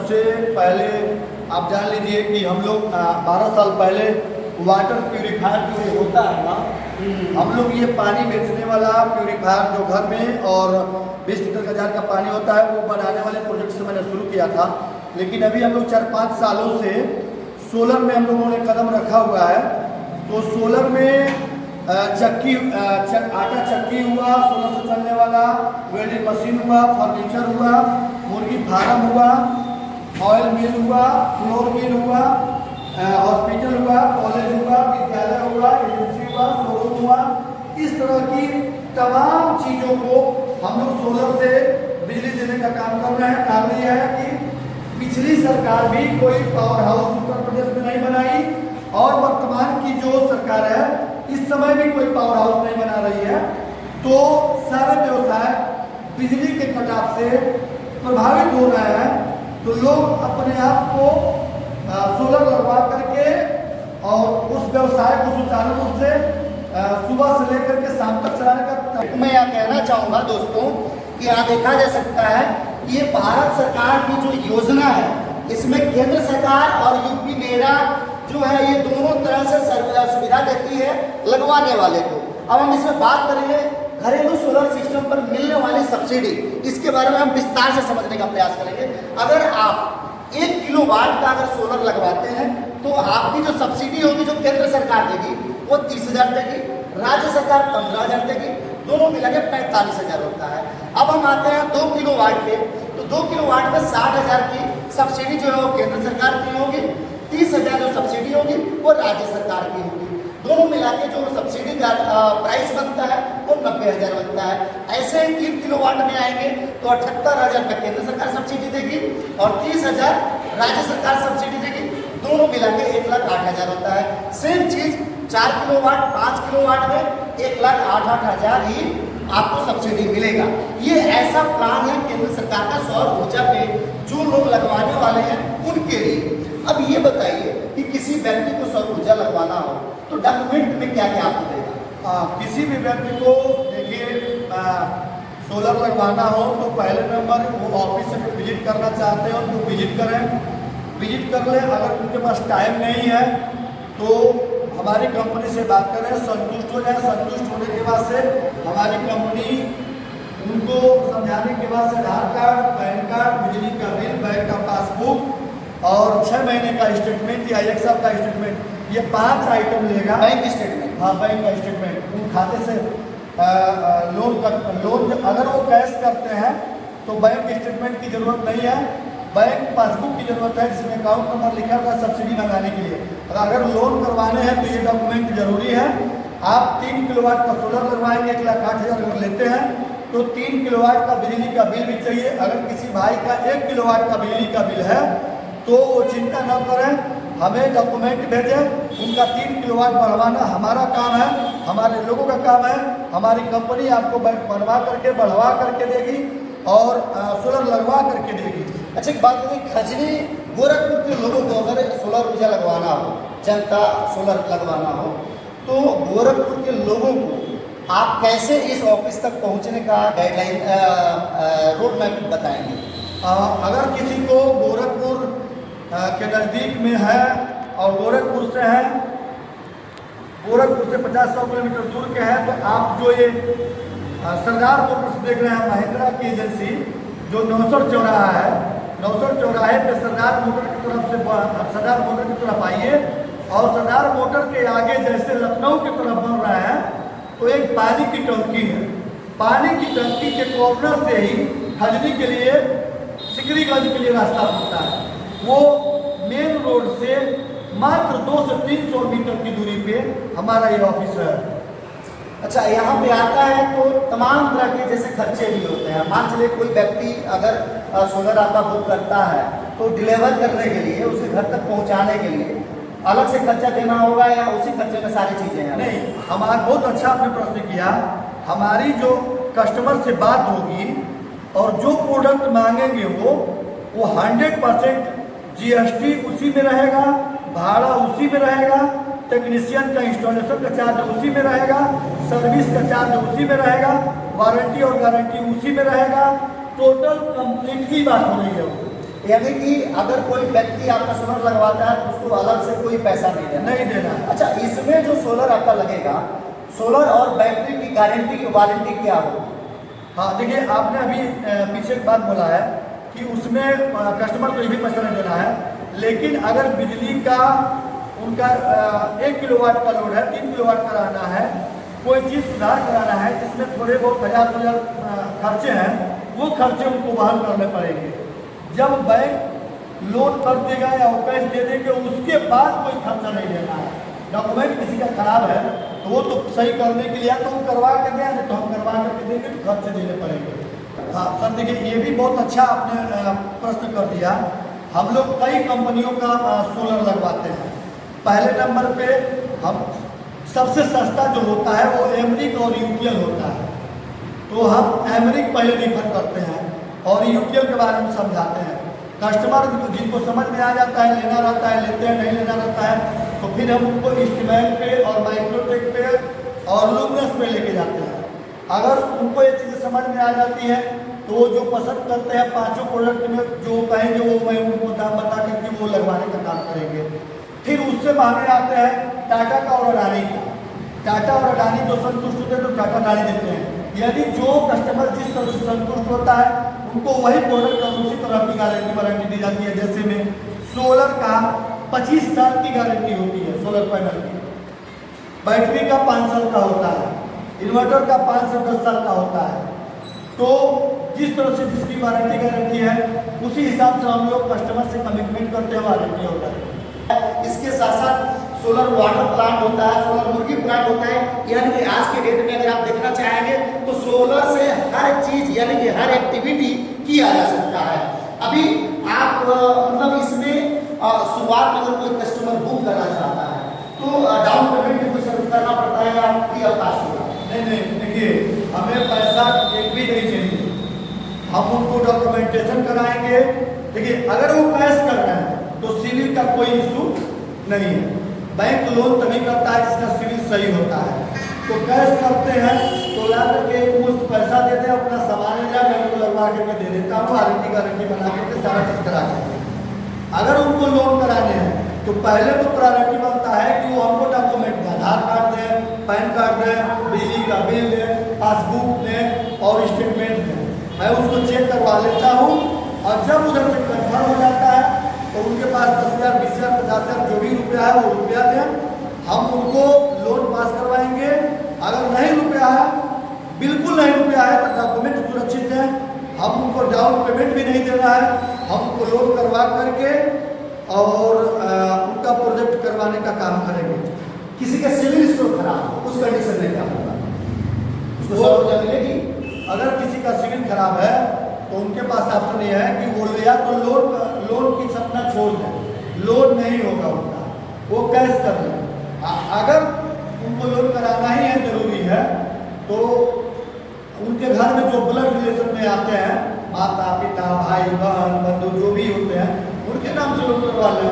सबसे पहले आप जान लीजिए कि हम लोग 12 साल पहले वाटर प्यूरीफायर जो होता है ना, हम लोग ये पानी बेचने वाला प्यूरीफायर जो घर में और 20 लीटर का जार का पानी होता है वो बनाने वाले प्रोजेक्ट से मैंने शुरू किया था। लेकिन अभी हम लोग 4-5 सालों से सोलर में हम लोगों ने कदम रखा हुआ है। तो सोलर में चक्की आटा चक्की हुआ, सोलर से चलने वाला वेल्डिंग मशीन हुआ, फर्नीचर हुआ, मुर्गी फार्म हुआ, ऑयल मिल हुआ, फ्लोर मिल हुआ, हॉस्पिटल हुआ, कॉलेज हुआ, विद्यालय हुआ, एजेंसी हुआ, शोरूम हुआ। इस तरह की तमाम चीज़ों को हम लोग सोलर से बिजली देने का काम कर रहे हैं। कारण यह है कि पिछली सरकार भी कोई पावर हाउस उत्तर प्रदेश में नहीं बनाई और वर्तमान की जो सरकार है इस समय भी कोई पावर हाउस नहीं बना रही है। तो सारे व्यवसाय बिजली के कटाव से प्रभावित हो रहे हैं। तो लोग अपने आप को सोलर लगवा करके और उस व्यवसाय को सुचारू रूप से सुबह से लेकर के शाम तक चलाने का। मैं यह कहना चाहूँगा दोस्तों कि यहाँ देखा जा सकता है कि ये भारत सरकार की जो योजना है इसमें केंद्र सरकार और यूपी मेरा जो है ये दोनों तरह से सुविधा देती है लगवाने वाले को। अब हम इसमें बात करेंगे घरेलू सोलर सिस्टम पर मिलने वाली सब्सिडी, इसके बारे में हम विस्तार से समझने का प्रयास करेंगे। अगर आप 1 किलोवाट का अगर सोलर लगवाते हैं तो आपकी जो सब्सिडी होगी जो केंद्र सरकार देगी वो 30,000 देगी, राज्य सरकार 15,000 देगी, दोनों मिला के 45,000 होता है। अब हम आते हैं 2 किलोवाट पे, तो 2 किलोवाट में 60,000 की सब्सिडी जो है वो केंद्र सरकार की होगी, 30,000 जो सब्सिडी होगी वो राज्य सरकार की होगी। दोनों मिला के जो सब्सिडी का प्राइस बनता है वो 90,000 बनता है। ऐसे 3 किलोवाट में आएंगे तो 78,000 का केंद्र सरकार सब्सिडी देगी और 30,000 राज्य सरकार सब्सिडी देगी, दोनों मिला के 1,08,000 होता है। सेम चीज 4 किलोवाट 5 किलोवाट में 1,08,000 ही आपको सब्सिडी मिलेगा। ये ऐसा प्लान है केंद्र सरकार का सौर ऊर्जा पे जो लोग लगवाने वाले हैं उनके लिए। अब ये बताइए कि किसी व्यक्ति को सौर ऊर्जा लगवाना हो तो डॉक्यूमेंट में क्या क्या आपको देगा? किसी भी व्यक्ति को देखिए सोलर लगवाना हो तो पहले नंबर वो ऑफिस से विजिट करना चाहते हो तो विजिट करें, विजिट कर लें। अगर उनके पास टाइम नहीं है तो हमारी कंपनी से बात करें, संतुष्ट हो जाए। संतुष्ट होने के बाद से हमारी कंपनी उनको समझाने के बाद से आधार कार्ड, पैन कार्ड, बिजली का बिल, बैंक का पासबुक और 6 महीने का स्टेटमेंट या 1 साल का स्टेटमेंट, ये 5 आइटम लेगा। बैंक स्टेटमेंट, हाँ बैंक का स्टेटमेंट। उन खाते से लोन अगर वो कैश करते हैं तो बैंक स्टेटमेंट की जरूरत नहीं है, बैंक पासबुक की जरूरत है जिसमें अकाउंट नंबर लिखा हुआ है सब्सिडी मंगाने के लिए। अगर लोन करवाने हैं तो ये डॉक्यूमेंट जरूरी है। आप 3 किलोवाट का सोलर लगवाएंगे 1,08,000 अगर लेते हैं तो 3 किलोवाट का बिजली का बिल भी चाहिए। अगर किसी भाई का 1 किलोवाट का बिजली का बिल है तो वो चिंता न करें, हमें डॉक्यूमेंट भेजें। उनका 3 किलोवाट बढ़वाना हमारा काम है, हमारे लोगों का काम है। हमारी कंपनी आपको बनवा करके बढ़वा करके देगी और सोलर लगवा करके देगी। अच्छा एक बात बताइए, खजनी गोरखपुर के लोगों को अगर सोलर ऊर्जा लगवाना हो, जनता सोलर लगवाना हो तो गोरखपुर के लोगों को आप कैसे इस ऑफिस तक पहुंचने का गाइडलाइन रोड मैप बताएंगे? अगर किसी को गोरखपुर के नज़दीक में है और गोरखपुर से 50-100 किलोमीटर दूर के हैं तो आप जो ये सरदार मोटर्स देख रहे हैं, महिंद्रा की एजेंसी जो नौसर चौराहा है, नौसर चौराहे पे सरदार मोटर की तरफ से सरदार मोटर की तरफ आइए और सरदार मोटर के आगे जैसे लखनऊ की तरफ बढ़ रहा है तो एक पानी की टंकी है। पानी की टंकी के कॉर्नर से ही खजनी के लिए, सिकरीगंज के लिए रास्ता होता है। वो मेन रोड से मात्र 200 से 300 मीटर की दूरी पे हमारा ये ऑफिस है। अच्छा यहाँ पे आता है तो तमाम तरह के जैसे खर्चे भी होते हैं। मान चलिए कोई व्यक्ति अगर सोलर आपका बुक करता है तो डिलीवर करने के लिए, उसे घर तक पहुँचाने के लिए अलग से खर्चा देना होगा या उसी खर्चे में सारी चीज़ें हैं? नहीं, हमारा बहुत अच्छा आपने प्रश्न किया। हमारी जो कस्टमर से बात होगी और जो प्रोडक्ट मांगेंगे वो 100% GST उसी में रहेगा, भाड़ा उसी में रहेगा, टेक्नीशियन का इंस्टॉलेशन का चार्ज उसी में रहेगा, सर्विस का चार्ज उसी में रहेगा, वारंटी और गारंटी उसी में रहेगा। टोटल कंप्लीट की बात हो रही है। यानी कि अगर कोई व्यक्ति आपका सोलर लगवाता है तो उसको अलग से कोई पैसा नहीं देना। नहीं देना है। अच्छा, इसमें जो सोलर आपका लगेगा, सोलर और बैटरी की गारंटी की वारंटी क्या होगी? हाँ देखिए, आपने अभी पीछे एक बात बोला है कि उसमें कस्टमर को ये भी पैसा नहीं देना है, लेकिन अगर बिजली का उनका 1 किलोवाट का लोड है, 3 किलोवाट कराना है, कोई चीज़ सुधार कराना है जिसमें थोड़े बहुत हजार खर्चे हैं, वो खर्चे उनको वहन करने पड़ेंगे। जब बैंक लोन कर देगा या कैश दे देंगे, उसके बाद कोई खर्चा नहीं देना है। डॉक्यूमेंट किसी का खराब है तो वो तो सही करने के लिए तो वो करवा के दें, तो हम करवा करके देंगे तो खर्चे देने पड़ेंगे। हाँ सर, देखिए ये भी बहुत अच्छा आपने प्रश्न कर दिया। हम लोग कई कंपनियों का सोलर लगवाते हैं। पहले नंबर पे हम सबसे सस्ता जो होता है वो एमरिक और यूपीएल होता है, तो हम एमरिक पहले रिफर करते हैं और यूपीएल के बारे में समझाते हैं। कस्टमर जिनको समझ में आ जाता है, लेना रहता है लेते हैं, नहीं लेना रहता है तो फिर हम उनको ईस्टमैन पे और माइक्रोटेक पे और लुमिनस पे लेके जाते हैं। अगर उनको ये चीज़ें समझ में आ जाती है तो वो जो पसंद करते हैं 5 प्रोडक्ट में जो कहेंगे वो मैं उनको दाम बता करके वो लगवाने का काम करेंगे। फिर उससे महंगे आते हैं टाटा का और अडानी का। टाटा और अडानी जो संतुष्ट होते हैं तो टाटा गाड़ी देते हैं। यदि जो कस्टमर जिस तरह से संतुष्ट होता है उनको वही प्रोडक्ट और उसी तरह की गारंटी वारंटी दी जाती है। जैसे में सोलर का 25 साल की गारंटी होती है सोलर पैनल की, बैटरी का 5 साल का होता है, इन्वर्टर का 5 से 10 साल का होता है। तो जिस तरह से जिसकी वारंटी गारंटी है उसी हिसाब से हम लोग कस्टमर से कमिटमेंट करते हैं, वारंटी होता है। इसके साथ साथ सोलर वाटर प्लांट होता है, सोलर मुर्गी प्लांट होता है। यानी कि आज के डेट में अगर आप देखना चाहेंगे तो सोलर से हर चीज यानी कि हर एक्टिविटी किया जा सकता है। अभी आप मतलब इसमें शुरुआत में अगर कोई कस्टमर बुक करना चाहता है तो डाउन पेमेंट भी कुछ करना पड़ता है या फ्री ऑफ कास्ट होगा? नहीं, देखिए हमें पैसा एक भी नहीं चाहिए, हम उनको डॉक्यूमेंटेशन कराएंगे। देखिए अगर वो कैश कर रहे हैं तो सिविल का कोई इशू नहीं है। बैंक लोन तभी करता है जिसका सिविल सही होता है। तो कैश करते हैं तो ला करके मुझे पैसा देते हैं, अपना सामान ले जाकर उनको लगवा करके दे देता हूँ, वारंटी गारंटी बना करके सारा चीज करा के। अगर उनको लोन कराने हैं तो पहले तो प्रायोरिटी बनता है कि वो हमको डॉक्यूमेंट दें, आधार कार्ड दें, पैन कार्ड दें, बिजली का बिल दें, पासबुक दें और स्टेटमेंट दें। मैं उसको चेक करवा लेता हूँ और जब उधर से कन्फर्म हो जाता है तो उनके पास 10,000, 20,000, 50,000 जो भी रुपया है वो रुपया दें, हम उनको लोन पास करवाएंगे। अगर नहीं रुपया है, बिल्कुल नहीं रुपया है तो डॉक्यूमेंट सुरक्षित है, हम उनको डाउन पेमेंट भी नहीं देना है, हम उनको लोन करवा करके और उनका प्रोजेक्ट करवाने का काम करेंगे। किसी का सिविल स्कोर खराब हो उस कंडीशन में क्या होगा? उसको सौर मिलेगी? अगर किसी का सिविल खराब है तो उनके पास ऑप्शन ये है कि वो या तो लोन की सपना छोड़ दें, लोन नहीं होगा उनका, वो कैश कर लें। अगर उनको लोन कराना ही है, जरूरी है, तो उनके घर में जो ब्लड रिलेशन में आते हैं, माता पिता भाई बहन बंधु जो भी होते हैं, उनके नाम से लोन करवा लें।